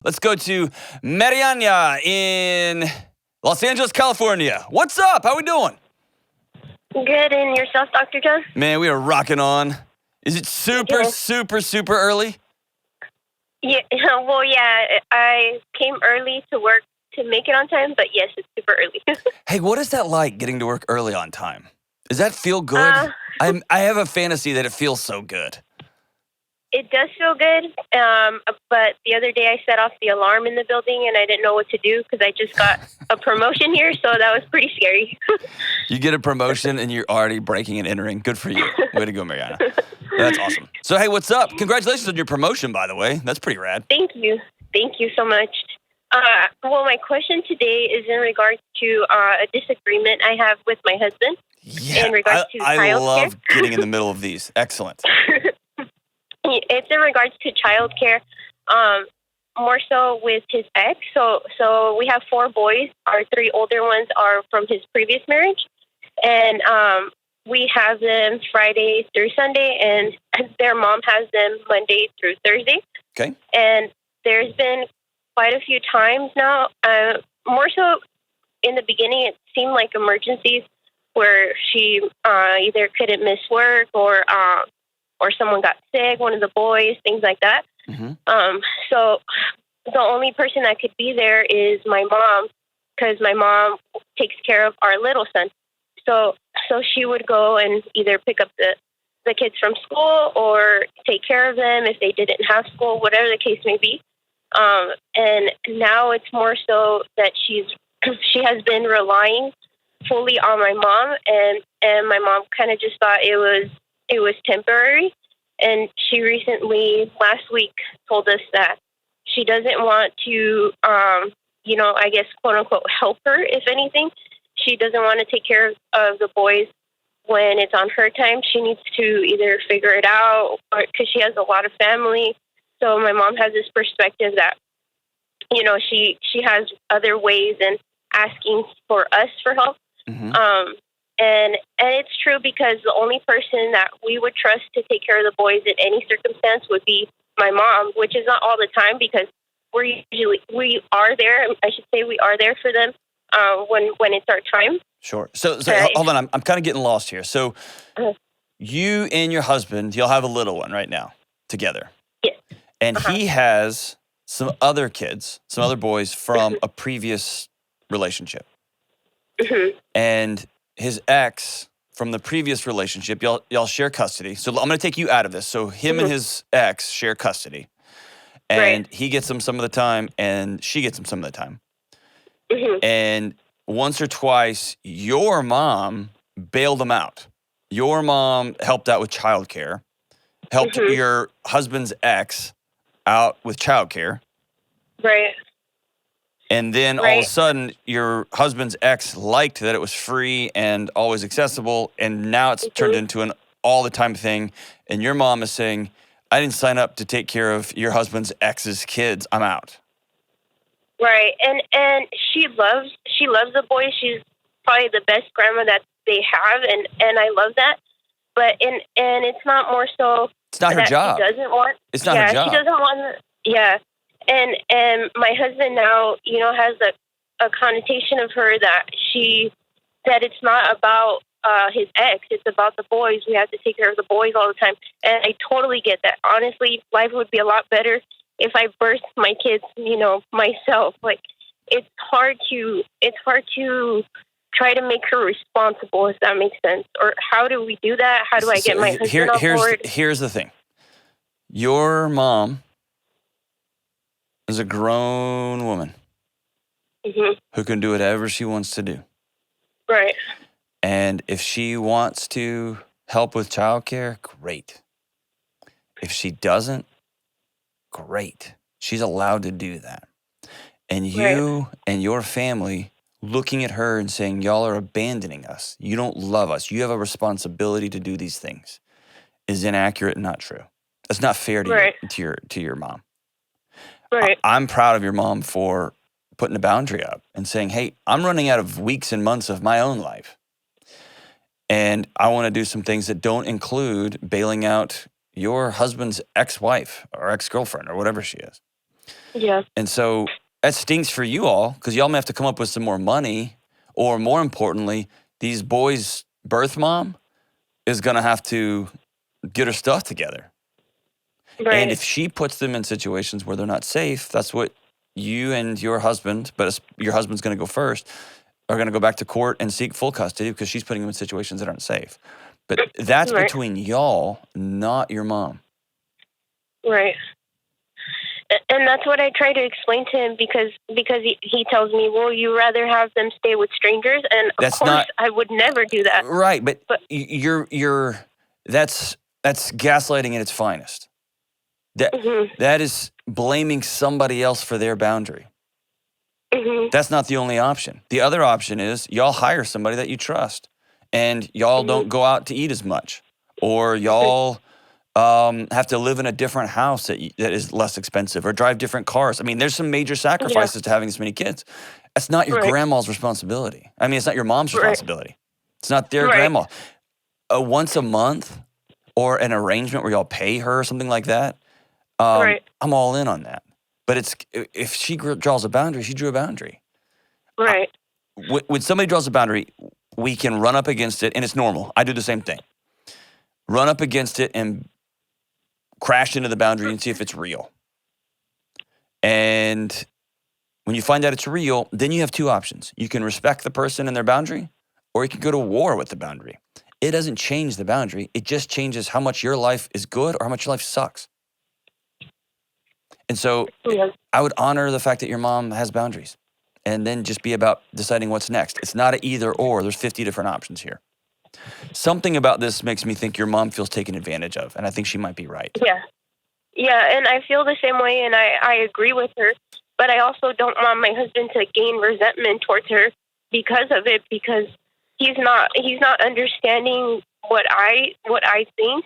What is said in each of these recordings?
Let's go to Mariana in Los Angeles, California. What's up? How we doing? Good, and yourself, Dr. John? Man, we are rocking on. Is it super early? Yeah, well, yeah, I came early to work to make it on time, but yes, it's super early. Hey, what is that like, getting to work early on time? Does that feel good? I have a fantasy that it feels so good. It does feel good, but the other day I set off the alarm in the building, and I didn't know what to do because I just got a promotion here, so that was pretty scary. You get a promotion, and you're already breaking and entering. Good for you. Way to go, Mariana. That's awesome. So, hey, what's up? Congratulations on your promotion, by the way. That's pretty rad. Thank you. Thank you so much. Well, my question today is in regards to a disagreement I have with my husband. Yeah, in regards to I love childcare. getting in the middle of these. Excellent. It's in regards to childcare, more so with his ex. So we have 4 boys. Our 3 older ones are from his previous marriage, and we have them Friday through Sunday, and their mom has them Monday through Thursday. Okay. And there's been quite a few times now, more so in the beginning, it seemed like emergencies where she either couldn't miss work or someone got sick, one of the boys, things like that. Mm-hmm. So the only person that could be there is my mom, because my mom takes care of our little son. So she would go and either pick up the kids from school or take care of them if they didn't have school, whatever the case may be. And now it's more so that she has been relying fully on my mom, and my mom kind of just thought it was temporary. And she recently, last week, told us that she doesn't want to, I guess, quote unquote, help her, if anything. She doesn't want to take care of the boys when it's on her time. She needs to either figure it out, or because she has a lot of family. So my mom has this perspective that, she has other ways and asking for us for help. Mm-hmm. And it's true, because the only person that we would trust to take care of the boys in any circumstance would be my mom, which is not all the time, because we are there. I should say we are there for them when it's our time. Sure. So hold on. I'm kind of getting lost here. So you and your husband, you'll have a little one right now together. Yes. And he has some other kids, some other boys from a previous relationship. Mm-hmm. And his ex from the previous relationship, y'all share custody. So I'm going to take you out of this. So him and his ex share custody. And he gets them some of the time, and she gets them some of the time. Mm-hmm. And once or twice, your mom bailed them out. Your mom helped out with childcare, helped your husband's ex out with childcare. Right. And then all of a sudden, your husband's ex liked that it was free and always accessible, and now it's turned into an all-the-time thing. And your mom is saying, I didn't sign up to take care of your husband's ex's kids. I'm out. Right. And she loves the boys. She's probably the best grandma that they have, and I love that. But and it's not more so. It's not her job. She doesn't want. It's not her job. She doesn't want. Yeah. And my husband now, has a connotation of her that it's not about his ex. It's about the boys. We have to take care of the boys all the time. And I totally get that. Honestly, life would be a lot better if I birthed my kids, myself. Like, it's hard to try to make her responsible, if that makes sense. Or how do we do that? How do I get my husband on board? Here's the thing. Your mom is a grown woman who can do whatever she wants to do. Right. And if she wants to help with childcare, great. If she doesn't, great. She's allowed to do that. And you and your family looking at her and saying, y'all are abandoning us. You don't love us. You have a responsibility to do these things, is inaccurate and not true. That's not fair to your mom. Right. I'm proud of your mom for putting a boundary up and saying, hey, I'm running out of weeks and months of my own life. And I want to do some things that don't include bailing out your husband's ex-wife or ex-girlfriend or whatever she is. Yeah. And so that stinks for you all because y'all may have to come up with some more money, or more importantly, these boys' birth mom is going to have to get her stuff together. Right. And if she puts them in situations where they're not safe, that's what you and your husband, but your husband's going to go first, are going to go back to court and seek full custody because she's putting them in situations that aren't safe. But that's Right. between y'all, not your mom. Right. And that's what I try to explain to him because he tells me, well, you rather have them stay with strangers, and of course I would never do that. Right, but that's gaslighting at its finest. That is blaming somebody else for their boundary. That's not the only option. The other option is y'all hire somebody that you trust, and y'all don't go out to eat as much, or y'all have to live in a different house that is less expensive, or drive different cars. I mean, there's some major sacrifices to having this many kids. That's not your grandma's responsibility. I mean, it's not your mom's responsibility. It's not their grandma. Once a month, or an arrangement where y'all pay her or something like that, I'm all in on that. But if she draws a boundary, she drew a boundary. Right. When somebody draws a boundary, we can run up against it, and it's normal. I do the same thing. Run up against it and crash into the boundary and see if it's real. And when you find out it's real, then you have two options. You can respect the person and their boundary, or you can go to war with the boundary. It doesn't change the boundary. It just changes how much your life is good or how much your life sucks. And so I would honor the fact that your mom has boundaries, and then just be about deciding what's next. It's not an either or. There's 50 different options here. Something about this makes me think your mom feels taken advantage of, and I think she might be right. Yeah, and I feel the same way, and I agree with her. But I also don't want my husband to gain resentment towards her because of it, because he's not understanding what I think,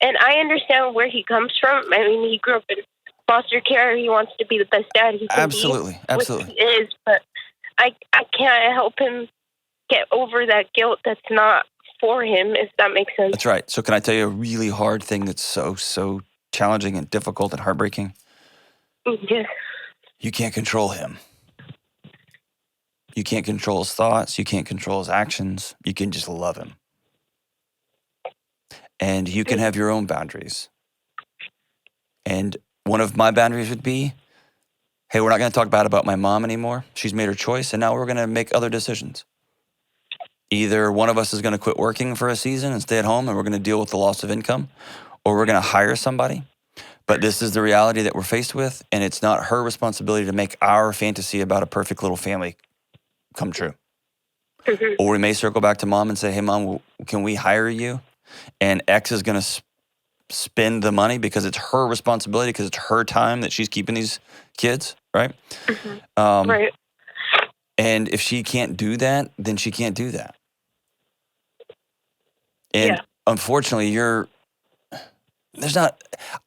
and I understand where he comes from. I mean, he grew up in foster care. He wants to be the best dad he can Absolutely. which he is, but I can't help him get over that guilt that's not for him, if that makes sense. That's right. So can I tell you a really hard thing that's so challenging and difficult and heartbreaking? Yeah. You can't control him. You can't control his thoughts. You can't control his actions. You can just love him. And you can have your own boundaries. And one of my boundaries would be, hey, we're not going to talk bad about my mom anymore. She's made her choice, and now we're going to make other decisions. Either one of us is going to quit working for a season and stay at home, and we're going to deal with the loss of income, or we're going to hire somebody. But this is the reality that we're faced with, and it's not her responsibility to make our fantasy about a perfect little family come true. Or we may circle back to mom and say, hey, mom, can we hire you? And X is going to spend the money because it's her responsibility, because it's her time that she's keeping these kids, right? Right. And if she can't do that, then she can't do that. And unfortunately,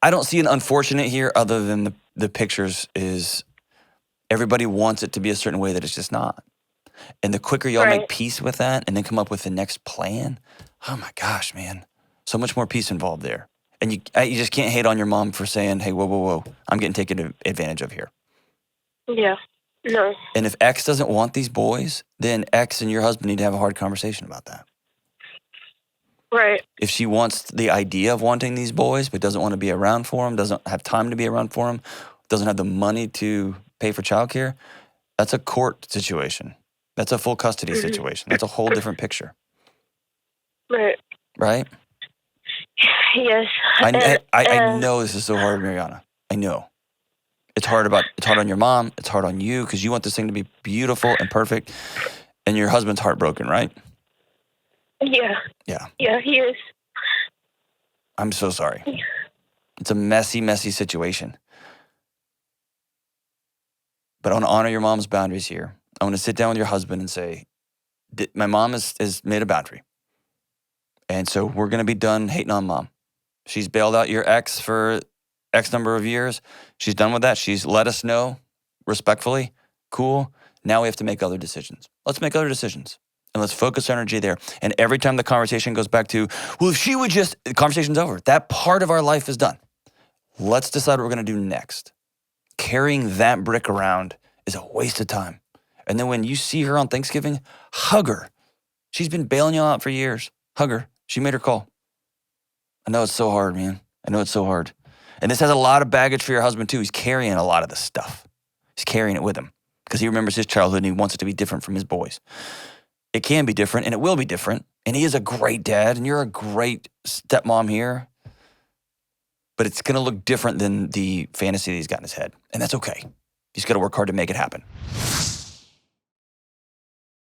I don't see an unfortunate here other than the pictures is everybody wants it to be a certain way that it's just not. And the quicker y'all make peace with that and then come up with the next plan, oh my gosh, man, so much more peace involved there. And you just can't hate on your mom for saying, hey, whoa, I'm getting taken advantage of here. Yeah, no. And if X doesn't want these boys, then X and your husband need to have a hard conversation about that. Right. If she wants the idea of wanting these boys, but doesn't want to be around for them, doesn't have time to be around for them, doesn't have the money to pay for childcare, that's a court situation. That's a full custody situation. That's a whole different picture. Right. Right? Yes. I know this is so hard, Mariana. I know. It's hard on your mom. It's hard on you because you want this thing to be beautiful and perfect. And your husband's heartbroken, right? Yeah. Yeah. Yeah, he is. I'm so sorry. It's a messy, messy situation. But I want to honor your mom's boundaries here. I want to sit down with your husband and say, my mom has made a boundary. And so we're going to be done hating on mom. She's bailed out your ex for X number of years. She's done with that. She's let us know respectfully. Cool. Now we have to make other decisions. Let's make other decisions. And let's focus our energy there. And every time the conversation goes back to, well, if she would just, the conversation's over. That part of our life is done. Let's decide what we're going to do next. Carrying that brick around is a waste of time. And then when you see her on Thanksgiving, hug her. She's been bailing you out for years. Hug her. She made her call. I know it's so hard, man. I know it's so hard. And this has a lot of baggage for your husband, too. He's carrying a lot of this stuff. He's carrying it with him because he remembers his childhood and he wants it to be different from his boys. It can be different and it will be different. And he is a great dad and you're a great stepmom here. But it's going to look different than the fantasy that he's got in his head. And that's okay. He's got to work hard to make it happen.